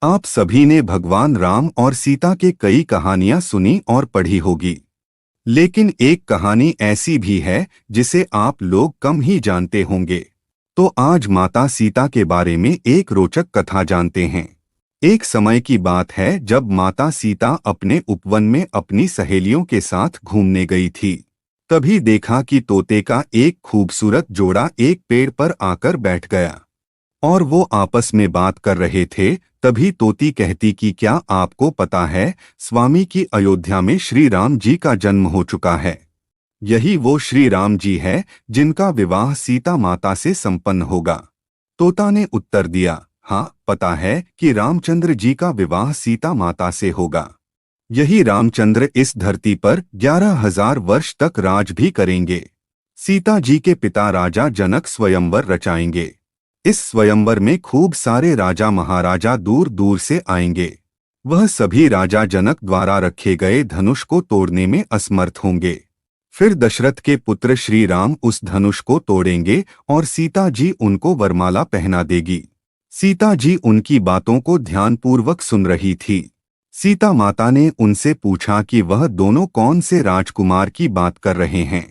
आप सभी ने भगवान राम और सीता के कई कहानियां सुनी और पढ़ी होगी, लेकिन एक कहानी ऐसी भी है जिसे आप लोग कम ही जानते होंगे। तो आज माता सीता के बारे में एक रोचक कथा जानते हैं। एक समय की बात है जब माता सीता अपने उपवन में अपनी सहेलियों के साथ घूमने गई थी। तभी देखा कि तोते का एक खूबसूरत जोड़ा एक पेड़ पर आकर बैठ गया और वो आपस में बात कर रहे थे। तभी तोती कहती कि क्या आपको पता है, स्वामी की अयोध्या में श्री राम जी का जन्म हो चुका है। यही वो श्री राम जी है जिनका विवाह सीता माता से संपन्न होगा। तोता ने उत्तर दिया, हाँ पता है कि रामचंद्र जी का विवाह सीता माता से होगा। यही रामचंद्र इस धरती पर 11,000 वर्ष तक राज भी करेंगे। सीता जी के पिता राजा जनक स्वयंवर रचाएंगे। इस स्वयंवर में खूब सारे राजा महाराजा दूर दूर से आएंगे। वह सभी राजा जनक द्वारा रखे गए धनुष को तोड़ने में असमर्थ होंगे। फिर दशरथ के पुत्र श्री राम उस धनुष को तोड़ेंगे और सीता जी उनको वरमाला पहना देगी। सीता जी उनकी बातों को ध्यानपूर्वक सुन रही थी। सीता माता ने उनसे पूछा कि वह दोनों कौन से राजकुमार की बात कर रहे हैं।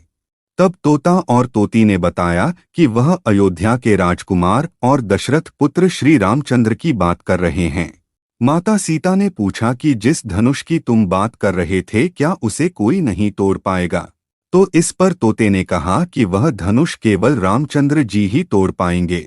तब तोता और तोती ने बताया कि वह अयोध्या के राजकुमार और दशरथ पुत्र श्री रामचंद्र की बात कर रहे हैं। माता सीता ने पूछा कि जिस धनुष की तुम बात कर रहे थे क्या उसे कोई नहीं तोड़ पाएगा। तो इस पर तोते ने कहा कि वह धनुष केवल रामचंद्र जी ही तोड़ पाएंगे।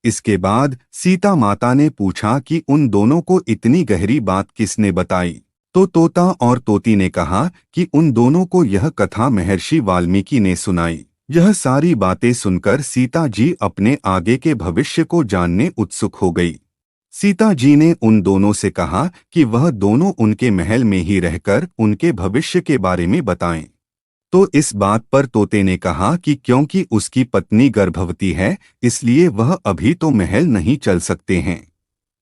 इसके बाद सीता माता ने पूछा कि उन दोनों को इतनी गहरी बात किसने बताई। तो तोता और तोती ने कहा कि उन दोनों को यह कथा महर्षि वाल्मीकि ने सुनाई। यह सारी बातें सुनकर सीता जी अपने आगे के भविष्य को जानने उत्सुक हो गई। सीता जी ने उन दोनों से कहा कि वह दोनों उनके महल में ही रहकर उनके भविष्य के बारे में बताएं। तो इस बात पर तोते ने कहा कि क्योंकि उसकी पत्नी गर्भवती है इसलिए वह अभी तो महल नहीं चल सकते हैं,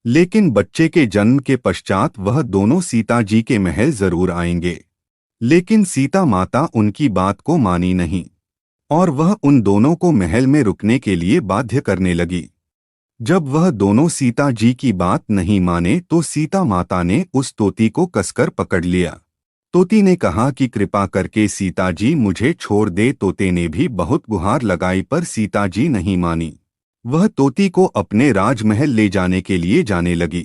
लेकिन बच्चे के जन्म के पश्चात वह दोनों सीता जी के महल जरूर आएंगे। लेकिन सीता माता उनकी बात को मानी नहीं और वह उन दोनों को महल में रुकने के लिए बाध्य करने लगी। जब वह दोनों सीता जी की बात नहीं माने तो सीता माता ने उस तोती को कसकर पकड़ लिया। तोती ने कहा कि कृपा करके सीता जी मुझे छोड़ दे। तोते ने भी बहुत गुहार लगाई पर सीता जी नहीं मानी। वह तोती को अपने राजमहल ले जाने के लिए जाने लगी।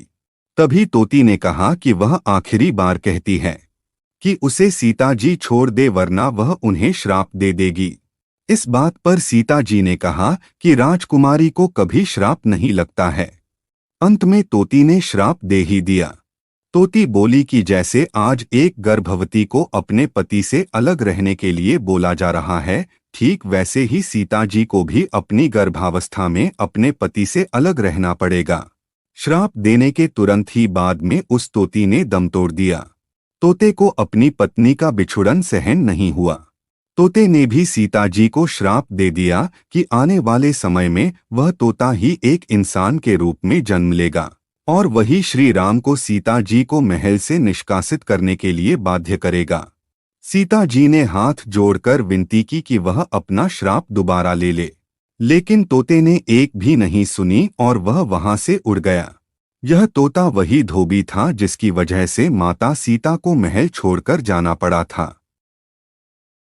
तभी तोती ने कहा कि वह आखिरी बार कहती है कि उसे सीता जी छोड़ दे वरना वह उन्हें श्राप दे देगी। इस बात पर सीता जी ने कहा कि राजकुमारी को कभी श्राप नहीं लगता है। अंत में तोती ने श्राप दे ही दिया। तोती बोली कि जैसे आज एक गर्भवती को अपने पति से अलग रहने के लिए बोला जा रहा है, ठीक वैसे ही सीता जी को भी अपनी गर्भावस्था में अपने पति से अलग रहना पड़ेगा। श्राप देने के तुरंत ही बाद में उस तोती ने दम तोड़ दिया। तोते को अपनी पत्नी का बिछुड़न सहन नहीं हुआ। तोते ने भी सीता जी को श्राप दे दिया कि आने वाले समय में वह तोता ही एक इंसान के रूप में जन्म लेगा और वही श्री राम को सीता जी को महल से निष्कासित करने के लिए बाध्य करेगा। सीता जी ने हाथ जोड़कर विनती की कि वह अपना श्राप दोबारा ले ले, लेकिन तोते ने एक भी नहीं सुनी और वह वहां से उड़ गया। यह तोता वही धोबी था जिसकी वजह से माता सीता को महल छोड़कर जाना पड़ा था।